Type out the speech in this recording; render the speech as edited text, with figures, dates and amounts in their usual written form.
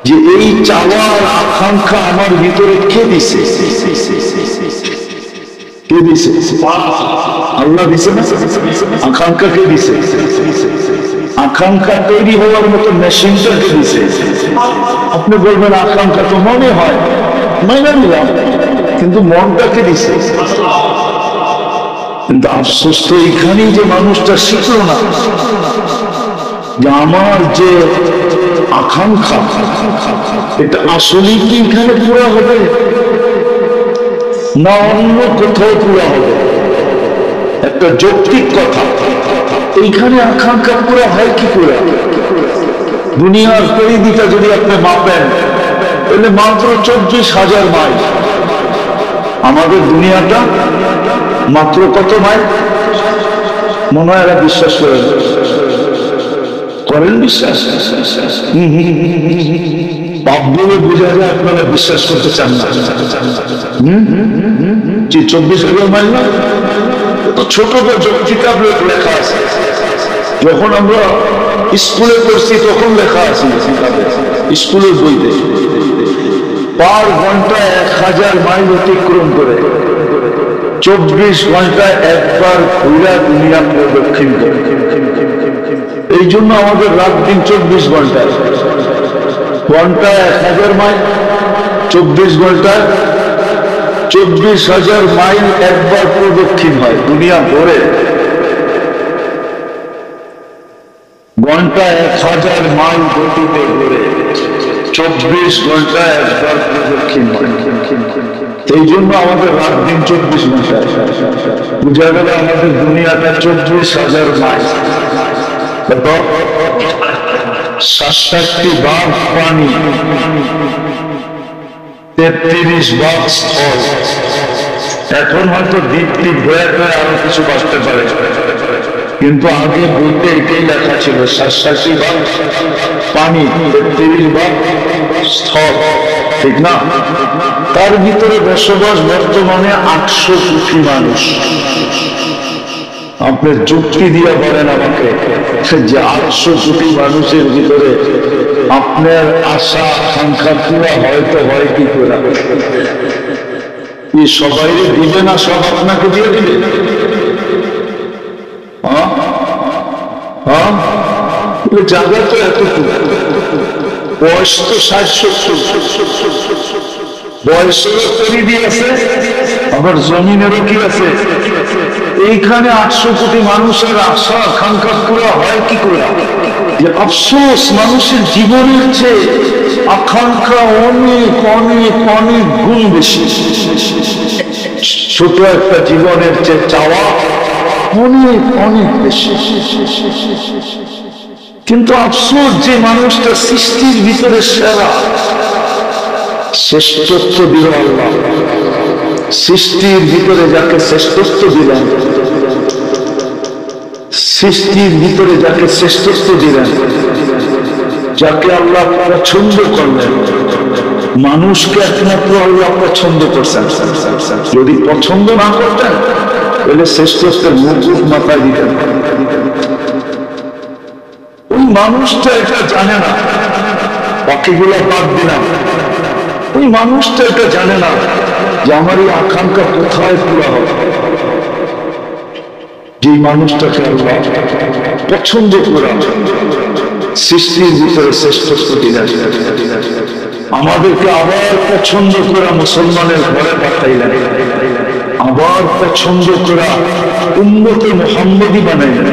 যে এই চাওয়ার আকাঙ্ক্ষা আমার ভিতরে কে দিছে? কে দিছে? আল্লাহ দিছে না? আকাঙ্ক্ষা কে দিছে? আকাঙ্ক্ষা তৈরি হওয়ার মতো মেশিনটা কে দিছে? আপনি বলবেন আকাঙ্ক্ষা তো মনে হয়, মাইনা নিলাম, কিন্তু মনটা কে দিছে? কিন্তু আফসোস তো এইখানেই যে মানুষটা শিখলো না যে আমার যে আকাঙ্ক্ষা এটা আসলেই কি এখানে পুরা হবে না অন্য কোথাও পুরা হবে? একটা যৌক্তিক কথা, এইখানে আকাঙ্ক্ষা পুরা হয় কি করে? দুনিয়ার পরিধিটা যদি আপনি মাপেন তাহলে মাত্র 24,000 মাইল। আমাদের দুনিয়াটা মাত্র কত মাইল? মনে হয় এরা বিশ্বাস করেন? করেন বিশ্বাস? বাপগুলো বোঝা যায় আপনারা বিশ্বাস করতে চান না। 24,000 মাইল না? তো ছোট কিতাবে লেখা আছে, যখন আমরা স্কুলে পড়ছি তখন লেখা আছে স্কুলের বইতে, পার ঘন্টায় 1000 মাইল অতিক্রম করে 24 ঘন্টায় একবার ঘুরা দুনিয়া প্রদক্ষিণ করে। এই জন্য আমাদের রাত দিন 24 ঘন্টায়, ঘন্টায় 1000 মাইল, 24 ঘন্টায় 24,000 মাইল একবার প্রদক্ষিণ হয় দুনিয়া ভরে। ঘন্টায় 1000 মাইল গতিতে ঘুরে 24 ঘন্টায় একবার প্রদক্ষিণ হয়। এই জন্য আমাদের রাত দিন 24 ঘন্টায়। বুঝা গেল আমাদের দুনিয়াটা 24,000 মাইল। 67 ভাগ পানি, 33 ভাগ স্থল। এখন হয়তো দ্বীপ দ্বীপ হয়ে আরো কিছু বাঁচতে পারে, কিন্তু আগে বইতে এটাই লেখা ছিল 67 ভাগ পানি, 33 ভাগ স্থল, ঠিক না? তার ভিতরে বসবাস বর্তমানে 800 কোটি মানুষ। আপনি যুক্তি দিয়ে বলেন আমাকে যে 800 কোটি মানুষের ভিতরে আপনার আশা আকাঙ্ক্ষা পুরা হয়তো হয় কি করে? সবাই দিবে না, সব আপনাকে দিয়ে দিবে? জায়গা তো এতটুকু, বয়স তো 60-70, বয়সেরও তৈরি আছে, আবার জমিনেরও কি আছে। এইখানে 800 কোটি মানুষের আশা আকাঙ্ক্ষা পুরা হয় কি করে? যে আফসোস, মানুষের জীবনের চেয়ে আকাঙ্ক্ষা অনেক অনেক অনেক গুণ বেশি। ছোট একটা জীবনের চেয়ে চাওয়া অনেক অনেক বেশি। কিন্তু আফসোস, যে মানুষটা সৃষ্টির ভিতরে সেরা, শ্রেষ্ঠত্ব দিল আল্লাহ, সৃষ্টির ভিতরে যাকে শ্রেষ্ঠত্ব দিলেন, সৃষ্টির ভিতরে যাকে শ্রেষ্ঠত্ব দিলেন, যাকে আল্লাহ পছন্দ করলেন, মানুষকে একমাত্র আল্লাহ পছন্দ করছেন। যদি পছন্দ না করতেন তাহলে শ্রেষ্ঠত্বের মুকুট মাথায় দিতেন। ওই মানুষটা এটা জানে না, বাকিগুলা বাদ দিলাম, ওই মানুষটা এটা জানে না যে আমার এই আকাঙ্ক্ষা কোথায় পুরা হবে। যে মানুষটাকে আল্লাহ পছন্দ করা, সৃষ্টির ভিতরে শ্রেষ্ঠত্ব দিলেন, আমাদেরকে আবার পছন্দ করা মুসলমানের ঘরে পাঠাইলেন, আবার পছন্দ করা উম্মতে মুহাম্মদী বানাইলেন।